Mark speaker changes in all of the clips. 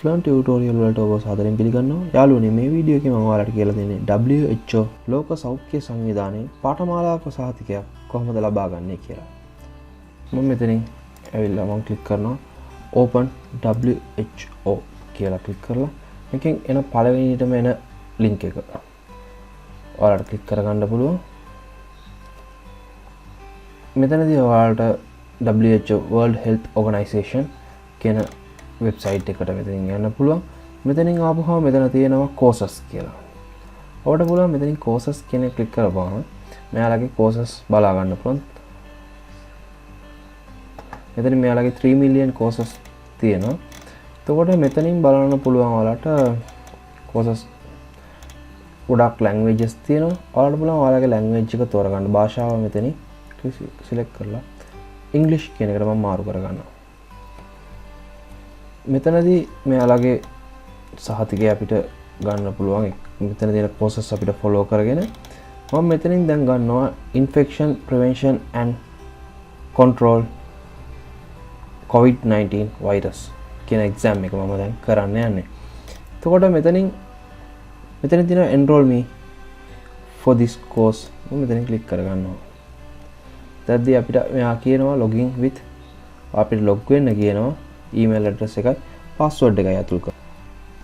Speaker 1: ෆ්ලන් tutorial වලට ඔබ සාදරයෙන් පිළිගන්නවා. යාළුවනේ මේ වීඩියෝ එකේ මම ඔයාලට කියලා දෙන්නේ WHO ලෝක සෞඛ්‍ය සංවිධානයේ පාඨමාලාවක සහතිකයක් කොහොමද ලබා ගන්නේ කියලා. මම මෙතනින් ඇවිල්ලා මම ක්ලික් කරනවා open WHO කියලා ක්ලික් කරලා මේකෙන් එන පළවෙනියටම එන link එක ඔයාලට ක්ලික් කරගන්න පුළුවන්. මෙතනදී ඔයාලට WHO World Heath Organization කියන වෙබ්සයිට් එකට මෙතනින් යන්න පුළුවන්. මෙතනින් ආපුවම මෙතන තියෙනවා courses කියලා. ඔයාලට පුළුවන් මෙතනින් courses කියන එක ක්ලික් කරපුවම මෙයාලගේ courses බලා ගන්න පුළුවන්. මෙතන මෙයාලගේ 3 million courses තියෙනවා. එතකොට මෙතනින් බලන්න පුළුවන් ඔයාලට courses ගොඩක් languages තියෙනවා. ඔයාලට පුළුවන් ඔයාලගේ language එක තෝරගන්න. භාෂාව මෙතනින් select කරලා English කියන එකට මම මාරු කරගන්නවා. මෙතනදී මෙයාලගේ සහතිකය අපිට ගන්න පුළුවන්. මෙතන තියෙන process අපිට follow කරගෙන මම මෙතනින් දැන් ගන්නවා infection prevention and control COVID-19 virus කියන exam එක මම දැන් කරන්න යන්නේ. එතකොට මෙතනින් තියෙන enroll me for this course මම මෙතනින් click කරගන්නවා. දැන්දී අපිට මෙයා කියනවා login with අපිට log වෙන්න කියනවා. email address එකයි password එකයි ඇතුල් කරලා.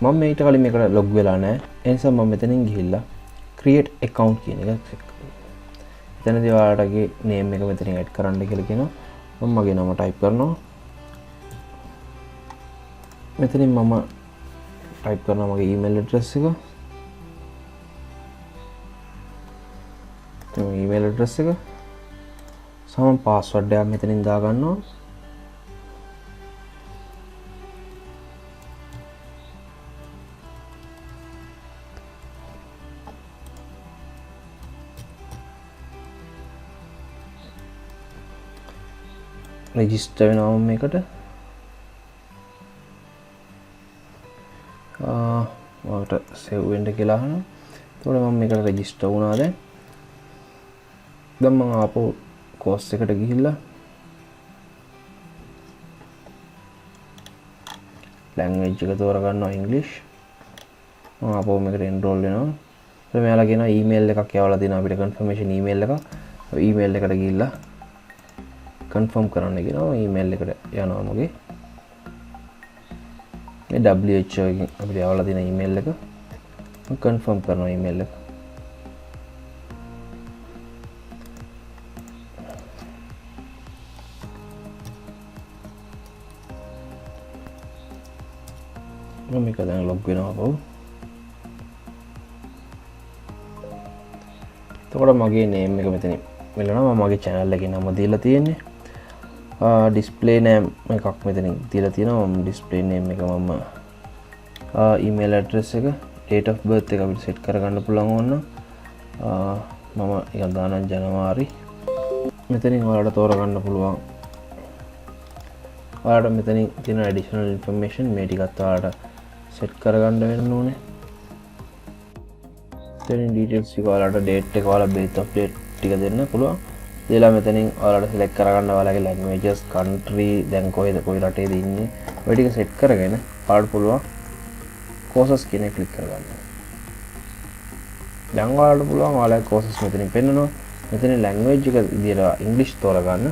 Speaker 1: මම මේකට කලින් මේකට log වෙලා නැහැ. ඒ නිසා මම මෙතනින් ගිහිල්ලා create account කියන එක click කරනවා. එතනදී ඔයාලටගේ name එක මෙතනින් add කරන්න කියලා කියනවා. මම මගේ නම type කරනවා. මෙතනින් මම type කරනවා මගේ email address එක. email address එක සම password එකක් මෙතනින් දා ගන්නවා. register වෙනවා මේකට. මට save වෙන්න කියලා අහනවා. එතකොට මම මේකට register වුණා දැන්. දැන් මම ආපහු course එකට ගිහිල්ලා language එක තෝරගන්නවා English. මම ආපහු මේකට enroll වෙනවා. ඊට මෙයාලා කියනවා email එකක් යවලා දෙනවා අපිට confirmation email එකක්. email එකට ගිහිල්ලා confirm කරන්න කියනවා. email එකට යනවා මගේ. මේ WHO එකෙන් අපිට යවලා දෙන email එක මම confirm කරනවා email එක. මම මේක දැන් log වෙනවා බව. එතකොට මගේ name එක මෙතන වෙනවා. මම මගේ channel එකේ නම දීලා තියෙන්නේ. display name එකක් මෙතනින් දීලා තියෙනවා. මම display name එක මම email address එක date of birth එක අපිට set කරගන්න පුළුවන් ඕන. මම ඒක දානවා ජනවාරි. මෙතනින් ඔයාලට තෝරගන්න පුළුවන්. ඔයාලට මෙතනින් තියෙන additional information මේ ටිකත් ඔයාලට set කරගන්න වෙන්න ඕනේ. මෙතනින් details ටික ඔයාලට date එක ඔයාලා birth of date ටික දෙන්න පුළුවන්. දෙලා මෙතනින් ඔයාලට select කරගන්න ඔයාලගේ languages country දැන් කොයි රටේද ඉන්නේ ඔය ටික set කරගෙන ඔයාලට පුළුවන් courses කියන එක click කරගන්න. දැන් ඔයාලට පුළුවන් ඔයාලගේ courses මෙතනින් පෙන්නනවා. මෙතන language එක විදියට English තෝරගන්න.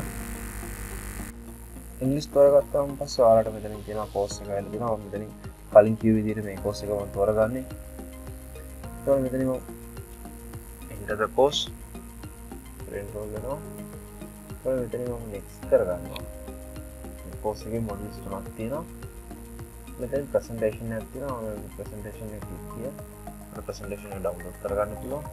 Speaker 1: English තෝරගත්තාම පස්සේ ඔයාලට මෙතනින් තියෙනවා course එක ඇවිල්ලා දෙනවා. මම මෙතනින් කලින් කිව්ව විදියට මේ course එක මම තෝරගන්නේ. ඊට මෙතනින් enter the course enroll වෙනවා. ඊට මෙතනින් මම next කරගන්නවා. course එකේ modules තුනක් තියෙනවා. මෙතන presentation එකක් තියෙනවා. මම presentation එක click කියා. අර presentation එක download කරගන්න පුළුවන්.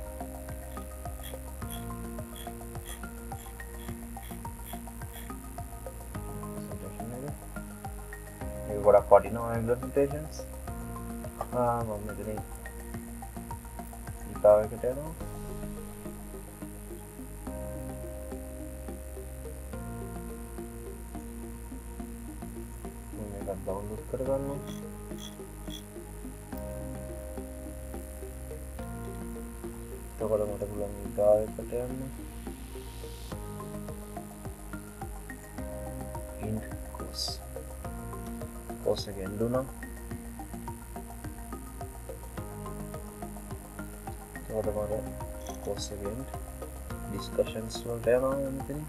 Speaker 1: මේක ගොඩක් වටිනවා මේ presentations. මම මෙතනින් ඊතාවකට යනවා. download කරගන්නවා. එතකොට මට පුළුවන් ඊගාවට යන්න. in course එක end වුණා. එතකොට මම course එකෙන් discussions වලට යනවා මෙතන.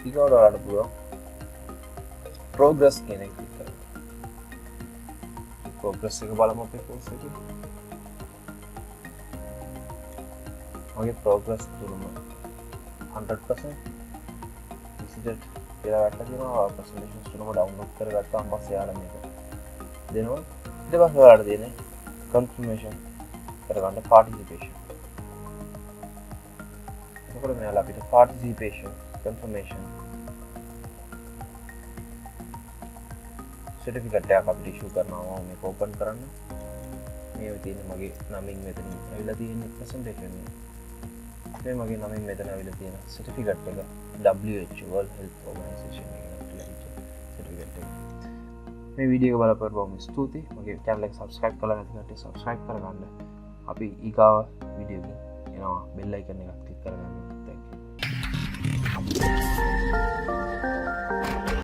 Speaker 1: ඊගොඩ වලට පුළුවන් progress කියන එක ක්ලික් කරන්න. progress එක බලමු අපේ course එකේ. මගේ progress තුනම 100% visited කියලා වැටලා තියෙනවා. presentations තුනම download කරගත්තාම පස්සේ යාලා මේක දෙනවා. ඊට පස්සේ ඔයාලට දෙන්නේ confirmation කරගන්න participation. එතකොට මෙයාලා අපිට participation confirmation certificate එකක් අපිට issue කරනවා. මම මේක open කරන්න. මේ තියෙන්නේ මගේ නමින් මෙතනින් ඇවිල්ලා තියෙන presentation එක. මේ මගේ නමින් මෙතන ඇවිල්ලා තියෙන certificate එක WHO World Health Organization එකෙන් ලැබිච්ච certificate එක. මේ වීඩියෝ එක බලපුවාට බොහොම ස්තුතියි. මගේ channel එක subscribe කරලා නැති කට්ටිය subscribe කරගන්න. අපි ඊගාව වීඩියෝ එකකින් එනවා. bell icon එකක් click කරගන්න.